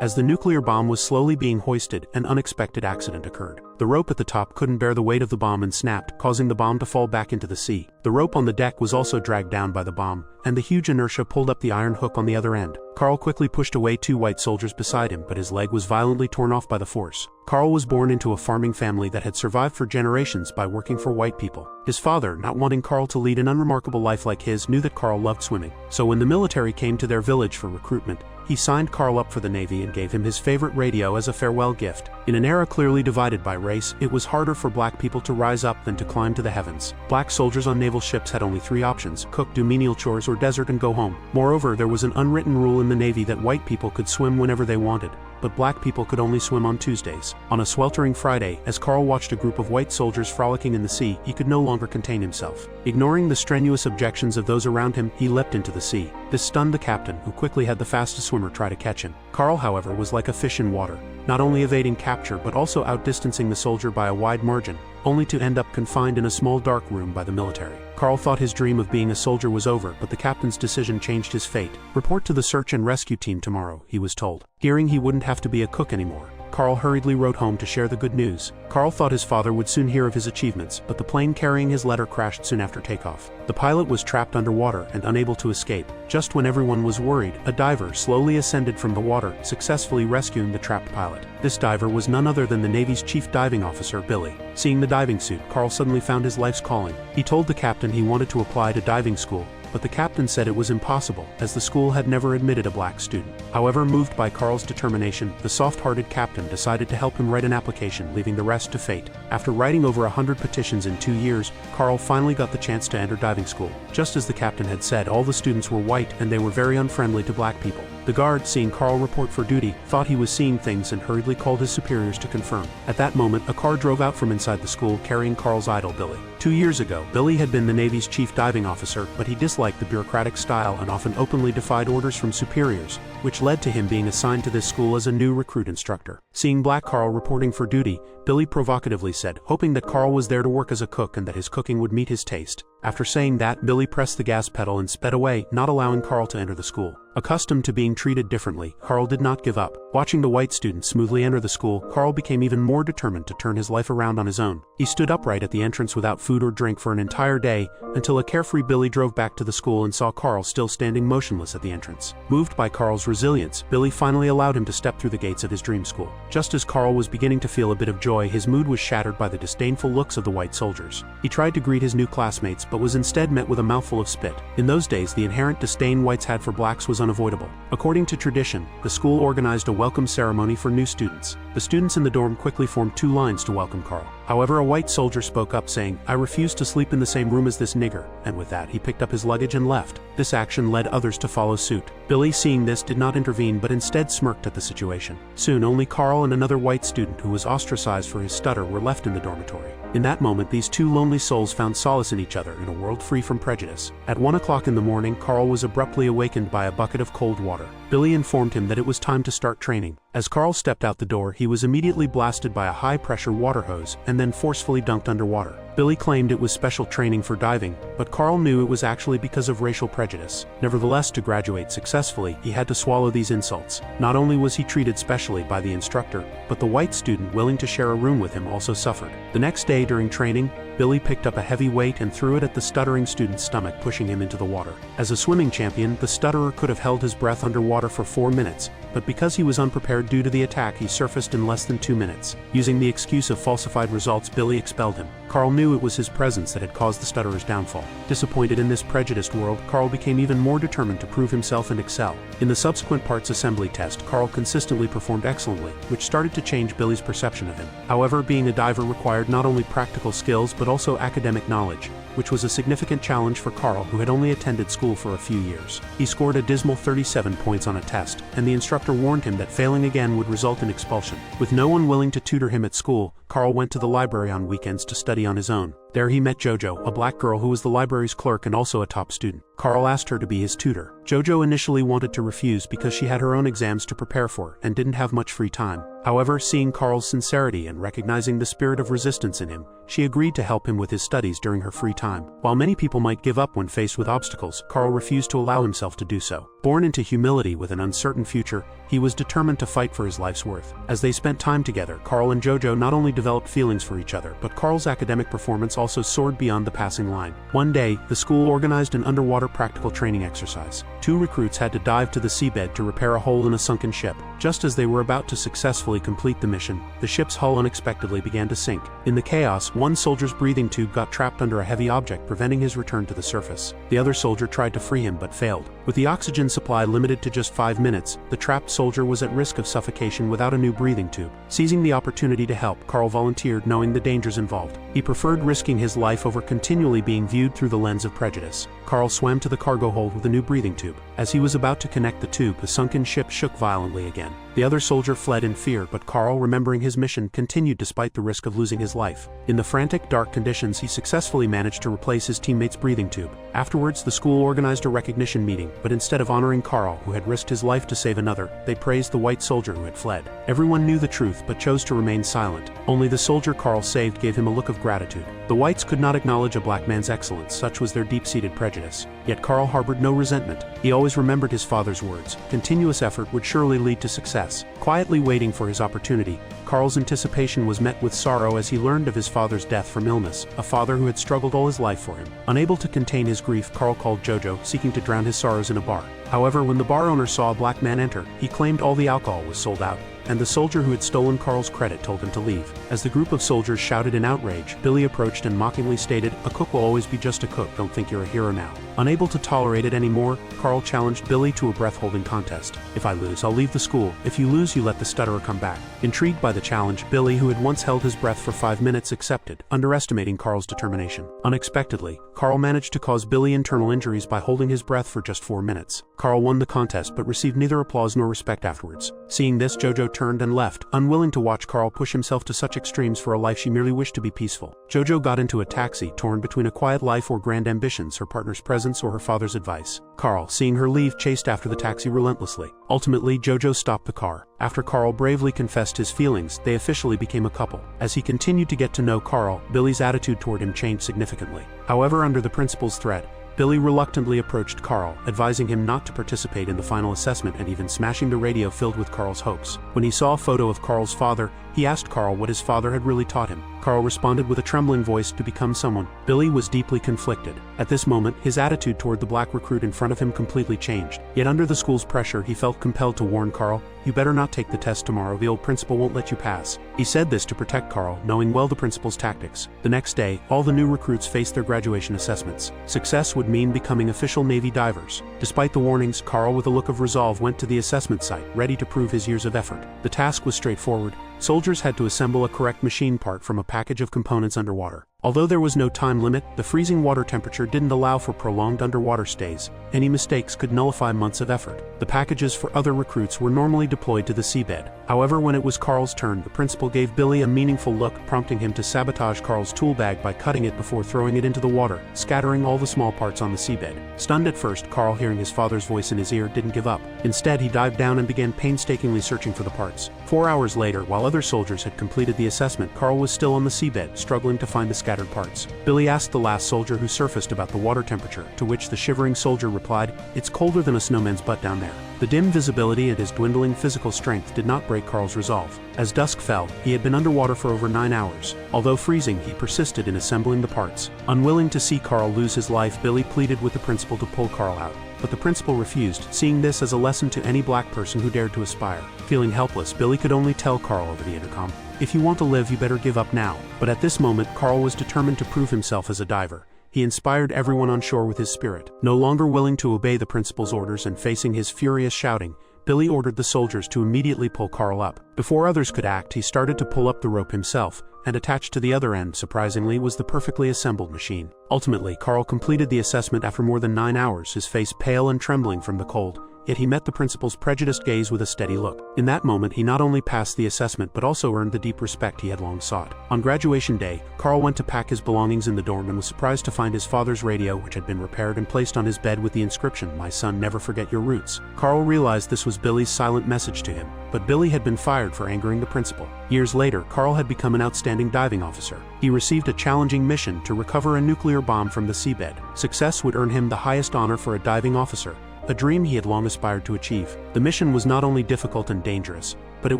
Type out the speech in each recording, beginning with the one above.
As the nuclear bomb was slowly being hoisted, an unexpected accident occurred. The rope at the top couldn't bear the weight of the bomb and snapped, causing the bomb to fall back into the sea. The rope on the deck was also dragged down by the bomb, and the huge inertia pulled up the iron hook on the other end. Carl quickly pushed away two white soldiers beside him, but his leg was violently torn off by the force. Carl was born into a farming family that had survived for generations by working for white people. His father, not wanting Carl to lead an unremarkable life like his, knew that Carl loved swimming. So when the military came to their village for recruitment, he signed Carl up for the Navy and gave him his favorite radio as a farewell gift. In an era clearly divided by race, it was harder for black people to rise up than to climb to the heavens. Black soldiers on naval ships had only three options: cook, do menial chores, or desert and go home. Moreover, there was an unwritten rule in the Navy that white people could swim whenever they wanted, but black people could only swim on Tuesdays. On a sweltering Friday, as Carl watched a group of white soldiers frolicking in the sea, he could no longer contain himself. Ignoring the strenuous objections of those around him, he leapt into the sea. This stunned the captain, who quickly had the fastest swimmer try to catch him. Carl, however, was like a fish in water, not only evading capture but also outdistancing the soldier by a wide margin, only to end up confined in a small dark room by the military. Carl thought his dream of being a soldier was over, but the captain's decision changed his fate. Report to the search and rescue team tomorrow, he was told. Hearing he wouldn't have to be a cook anymore, Carl hurriedly wrote home to share the good news. Carl thought his father would soon hear of his achievements, but the plane carrying his letter crashed soon after takeoff. The pilot was trapped underwater and unable to escape. Just when everyone was worried, a diver slowly ascended from the water, successfully rescuing the trapped pilot. This diver was none other than the Navy's chief diving officer, Billy. Seeing the diving suit, Carl suddenly found his life's calling. He told the captain he wanted to apply to diving school, but the captain said it was impossible, as the school had never admitted a black student. However, moved by Carl's determination, the soft-hearted captain decided to help him write an application, leaving the rest to fate. After writing over 100 petitions in 2 years, Carl finally got the chance to enter diving school. Just as the captain had said, all the students were white and they were very unfriendly to black people. The guard, seeing Carl report for duty, thought he was seeing things and hurriedly called his superiors to confirm. At that moment, a car drove out from inside the school carrying Carl's idol, Billy. 2 years ago, Billy had been the Navy's chief diving officer, but he disliked the bureaucratic style and often openly defied orders from superiors, which led to him being assigned to this school as a new recruit instructor. Seeing black Carl reporting for duty, Billy provocatively said, hoping that Carl was there to work as a cook and that his cooking would meet his taste. After saying that, Billy pressed the gas pedal and sped away, not allowing Carl to enter the school. Accustomed to being treated differently, Carl did not give up. Watching the white students smoothly enter the school, Carl became even more determined to turn his life around on his own. He stood upright at the entrance without food or drink for an entire day, until a carefree Billy drove back to the school and saw Carl still standing motionless at the entrance. Moved by Carl's resilience, Billy finally allowed him to step through the gates of his dream school. Just as Carl was beginning to feel a bit of joy, his mood was shattered by the disdainful looks of the white soldiers. He tried to greet his new classmates, but was instead met with a mouthful of spit. In those days, the inherent disdain whites had for blacks was unavoidable. According to tradition, the school organized a welcome ceremony for new students. The students in the dorm quickly formed 2 lines to welcome Carl. However, a white soldier spoke up saying, "I refuse to sleep in the same room as this nigger," and with that he picked up his luggage and left. This action led others to follow suit. Billy, seeing this, did not intervene but instead smirked at the situation. Soon, only Carl and another white student who was ostracized for his stutter were left in the dormitory. In that moment, these 2 lonely souls found solace in each other in a world free from prejudice. At 1 o'clock in the morning, Carl was abruptly awakened by a bucket of cold water. Billy informed him that it was time to start training. As Carl stepped out the door, he was immediately blasted by a high-pressure water hose and then forcefully dunked underwater. Billy claimed it was special training for diving, but Carl knew it was actually because of racial prejudice. Nevertheless, to graduate successfully, he had to swallow these insults. Not only was he treated specially by the instructor, but the white student willing to share a room with him also suffered. The next day during training, Billy picked up a heavy weight and threw it at the stuttering student's stomach, pushing him into the water. As a swimming champion, the stutterer could have held his breath underwater for 4 minutes, but because he was unprepared due to the attack, he surfaced in less than 2 minutes. Using the excuse of falsified results, Billy expelled him. Carl knew it was his presence that had caused the stutterer's downfall. Disappointed in this prejudiced world, Carl became even more determined to prove himself and excel. In the subsequent parts assembly test, Carl consistently performed excellently, which started to change Billy's perception of him. However, being a diver required not only practical skills but also academic knowledge, which was a significant challenge for Carl, who had only attended school for a few years. He scored a dismal 37 points on a test, and the instructor warned him that failing again would result in expulsion. With no one willing to tutor him at school, Carl went to the library on weekends to study on his own. There he met Jojo, a black girl who was the library's clerk and also a top student. Carl asked her to be his tutor. Jojo initially wanted to refuse because she had her own exams to prepare for and didn't have much free time. However, seeing Carl's sincerity and recognizing the spirit of resistance in him, she agreed to help him with his studies during her free time. While many people might give up when faced with obstacles, Carl refused to allow himself to do so. Born into humility with an uncertain future, he was determined to fight for his life's worth. As they spent time together, Carl and Jojo not only developed feelings for each other, but Carl's academic performance also soared beyond the passing line. One day, the school organized an underwater practical training exercise. 2 recruits had to dive to the seabed to repair a hole in a sunken ship. Just as they were about to successfully complete the mission, the ship's hull unexpectedly began to sink. In the chaos, one soldier's breathing tube got trapped under a heavy object, preventing his return to the surface. The other soldier tried to free him but failed. With the oxygen supply limited to just 5 minutes, the trapped soldier was at risk of suffocation without a new breathing tube. Seizing the opportunity to help, Carl volunteered, knowing the dangers involved. He preferred risking his life over continually being viewed through the lens of prejudice. Carl swam to the cargo hold with a new breathing tube. As he was about to connect the tube, the sunken ship shook violently again. The other soldier fled in fear, but Carl, remembering his mission, continued despite the risk of losing his life. In the frantic, dark conditions, he successfully managed to replace his teammate's breathing tube. Afterwards, the school organized a recognition meeting, but instead of honoring Carl, who had risked his life to save another, they praised the white soldier who had fled. Everyone knew the truth, but chose to remain silent. Only the soldier Carl saved gave him a look of gratitude. The whites could not acknowledge a black man's excellence, such was their deep-seated prejudice. Yet Carl harbored no resentment. He always remembered his father's words: continuous effort would surely lead to success. Quietly waiting for his opportunity, Carl's anticipation was met with sorrow as he learned of his father's death from illness, a father who had struggled all his life for him. Unable to contain his grief, Carl called Jojo, seeking to drown his sorrows in a bar. However, when the bar owner saw a black man enter, he claimed all the alcohol was sold out, and the soldier who had stolen Carl's credit told him to leave. As the group of soldiers shouted in outrage, Billy approached and mockingly stated, "A cook will always be just a cook, don't think you're a hero now." Unable to tolerate it anymore, Carl challenged Billy to a breath-holding contest. "If I lose, I'll leave the school. If you lose, you let the stutterer come back." Intrigued by the challenge, Billy, who had once held his breath for 5 minutes, accepted, underestimating Carl's determination. Unexpectedly, Carl managed to cause Billy internal injuries by holding his breath for just 4 minutes. Carl won the contest but received neither applause nor respect afterwards. Seeing this, Jojo turned and left, unwilling to watch Carl push himself to such extremes for a life she merely wished to be peaceful. Jojo got into a taxi, torn between a quiet life or grand ambitions, her partner's presence or her father's advice. Carl, seeing her leave, chased after the taxi relentlessly. Ultimately, Jojo stopped the car. After Carl bravely confessed his feelings, they officially became a couple. As he continued to get to know Carl, Billy's attitude toward him changed significantly. However, under the principal's threat, Billy reluctantly approached Carl, advising him not to participate in the final assessment and even smashing the radio filled with Carl's hopes. When he saw a photo of Carl's father, he asked Carl what his father had really taught him. Carl responded with a trembling voice, "To become someone." Billy was deeply conflicted. At this moment, his attitude toward the black recruit in front of him completely changed. Yet under the school's pressure, he felt compelled to warn Carl, "You better not take the test tomorrow, the old principal won't let you pass." He said this to protect Carl, knowing well the principal's tactics. The next day, all the new recruits faced their graduation assessments. Success would mean becoming official Navy divers. Despite the warnings, Carl, with a look of resolve, went to the assessment site, ready to prove his years of effort. The task was straightforward. Soldiers had to assemble a correct machine part from a package of components underwater. Although there was no time limit, the freezing water temperature didn't allow for prolonged underwater stays. Any mistakes could nullify months of effort. The packages for other recruits were normally deployed to the seabed. However, when it was Carl's turn, the principal gave Billy a meaningful look, prompting him to sabotage Carl's tool bag by cutting it before throwing it into the water, scattering all the small parts on the seabed. Stunned at first, Carl, hearing his father's voice in his ear, didn't give up. Instead, he dived down and began painstakingly searching for the parts. 4 hours later, while other soldiers had completed the assessment, Carl was still on the seabed, struggling to find the scattered parts. Billy asked the last soldier who surfaced about the water temperature, to which the shivering soldier replied, "It's colder than a snowman's butt down there." The dim visibility and his dwindling physical strength did not break Carl's resolve. As dusk fell, he had been underwater for over 9 hours. Although freezing, he persisted in assembling the parts. Unwilling to see Carl lose his life, Billy pleaded with the principal to pull Carl out. But the principal refused, seeing this as a lesson to any black person who dared to aspire. Feeling helpless, Billy could only tell Carl over the intercom, "If you want to live, you better give up now." But at this moment, Carl was determined to prove himself as a diver. He inspired everyone on shore with his spirit. No longer willing to obey the principal's orders and facing his furious shouting, Billy ordered the soldiers to immediately pull Carl up. Before others could act, he started to pull up the rope himself, and attached to the other end, surprisingly, was the perfectly assembled machine. Ultimately, Carl completed the assessment after more than 9 hours, his face pale and trembling from the cold, yet he met the principal's prejudiced gaze with a steady look. In that moment he not only passed the assessment but also earned the deep respect he had long sought. On graduation day, Carl went to pack his belongings in the dorm and was surprised to find his father's radio, which had been repaired and placed on his bed with the inscription, "My son, never forget your roots." Carl realized this was Billy's silent message to him, but Billy had been fired for angering the principal. Years later, Carl had become an outstanding diving officer. He received a challenging mission to recover a nuclear bomb from the seabed. Success would earn him the highest honor for a diving officer, a dream he had long aspired to achieve. The mission was not only difficult and dangerous, but it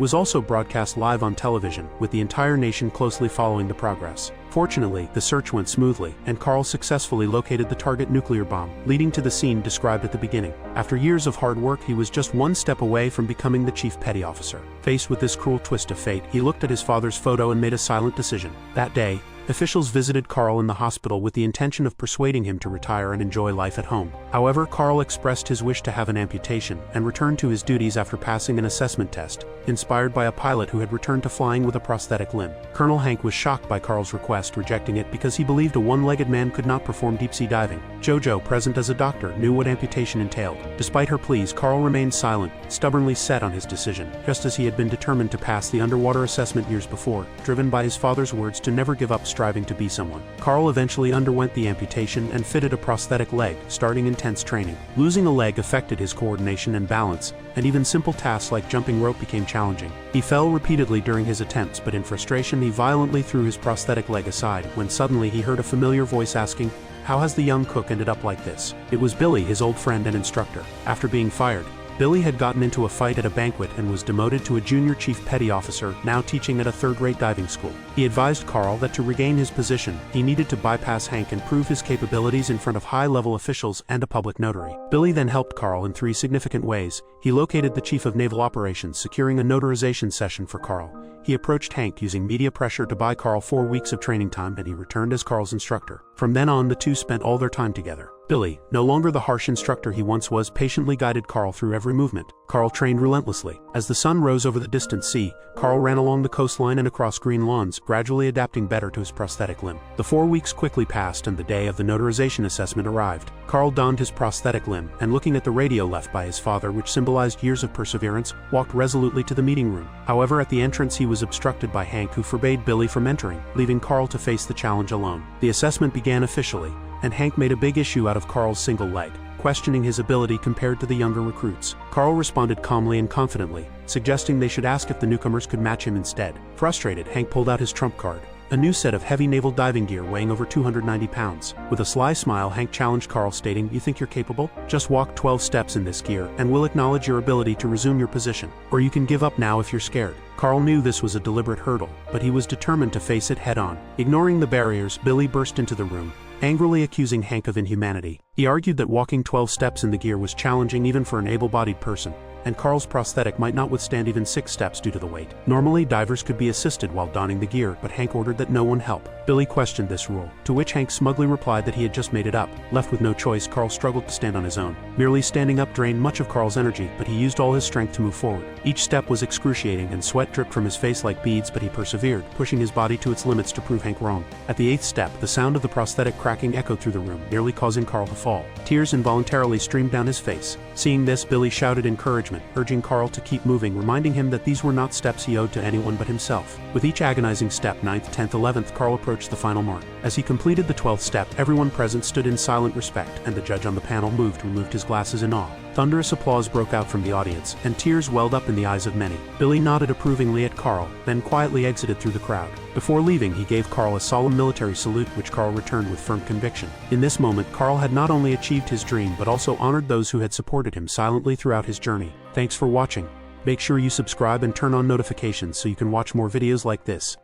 was also broadcast live on television, with the entire nation closely following the progress. Fortunately, the search went smoothly, and Carl successfully located the target nuclear bomb, leading to the scene described at the beginning. After years of hard work, he was just one step away from becoming the chief petty officer. Faced with this cruel twist of fate, he looked at his father's photo and made a silent decision. That day, officials visited Carl in the hospital with the intention of persuading him to retire and enjoy life at home. However, Carl expressed his wish to have an amputation and returned to his duties after passing an assessment test, inspired by a pilot who had returned to flying with a prosthetic limb. Colonel Hank was shocked by Carl's request, rejecting it because he believed a one-legged man could not perform deep-sea diving. Jojo, present as a doctor, knew what amputation entailed. Despite her pleas, Carl remained silent, stubbornly set on his decision, just as he had been determined to pass the underwater assessment years before, driven by his father's words to never give up striving to be someone. Carl eventually underwent the amputation and fitted a prosthetic leg, starting intense training. Losing a leg affected his coordination and balance, and even simple tasks like jumping rope became challenging. He fell repeatedly during his attempts, but in frustration he violently threw his prosthetic leg aside when suddenly he heard a familiar voice asking, "How has the young cook ended up like this?" It was Billy, his old friend and instructor. After being fired, Billy had gotten into a fight at a banquet and was demoted to a junior chief petty officer, now teaching at a third-rate diving school. He advised Carl that to regain his position, he needed to bypass Hank and prove his capabilities in front of high-level officials and a public notary. Billy then helped Carl in 3 significant ways. He located the chief of naval operations, securing a notarization session for Carl. He approached Hank using media pressure to buy Carl 4 weeks of training time, and he returned as Carl's instructor. From then on, the two spent all their time together. Billy, no longer the harsh instructor he once was, patiently guided Carl through every movement. Carl trained relentlessly. As the sun rose over the distant sea, Carl ran along the coastline and across green lawns, gradually adapting better to his prosthetic limb. The 4 weeks quickly passed and the day of the notarization assessment arrived. Carl donned his prosthetic limb and, looking at the radio left by his father, which symbolized years of perseverance, walked resolutely to the meeting room. However, at the entrance he was obstructed by Hank, who forbade Billy from entering, leaving Carl to face the challenge alone. The assessment began officially, and Hank made a big issue out of Carl's single leg, questioning his ability compared to the younger recruits. Carl responded calmly and confidently, suggesting they should ask if the newcomers could match him instead. Frustrated, Hank pulled out his trump card, a new set of heavy naval diving gear weighing over 290 pounds. With a sly smile, Hank challenged Carl, stating, "You think you're capable? Just walk 12 steps in this gear, and we'll acknowledge your ability to resume your position. Or you can give up now if you're scared." Carl knew this was a deliberate hurdle, but he was determined to face it head-on. Ignoring the barriers, Billy burst into the room, angrily accusing Hank of inhumanity. He argued that walking 12 steps in the gear was challenging even for an able-bodied person, and Carl's prosthetic might not withstand even 6 steps due to the weight. Normally, divers could be assisted while donning the gear, but Hank ordered that no one help. Billy questioned this rule, to which Hank smugly replied that he had just made it up. Left with no choice, Carl struggled to stand on his own. Merely standing up drained much of Carl's energy, but he used all his strength to move forward. Each step was excruciating, and sweat dripped from his face like beads, but he persevered, pushing his body to its limits to prove Hank wrong. At the 8th step, the sound of the prosthetic cracking echoed through the room, nearly causing Carl to fall. Tears involuntarily streamed down his face. Seeing this, Billy shouted encouragement, urging Carl to keep moving, reminding him that these were not steps he owed to anyone but himself. With each agonizing step, 9th, 10th, 11th, Carl approached the final mark. As he completed the 12th step, everyone present stood in silent respect, and the judge on the panel removed his glasses in awe. Thunderous applause broke out from the audience, and tears welled up in the eyes of many. Billy nodded approvingly at Carl, then quietly exited through the crowd. Before leaving, he gave Carl a solemn military salute, which Carl returned with firm conviction. In this moment, Carl had not only achieved his dream but also honored those who had supported him silently throughout his journey. Thanks for watching. Make sure you subscribe and turn on notifications so you can watch more videos like this.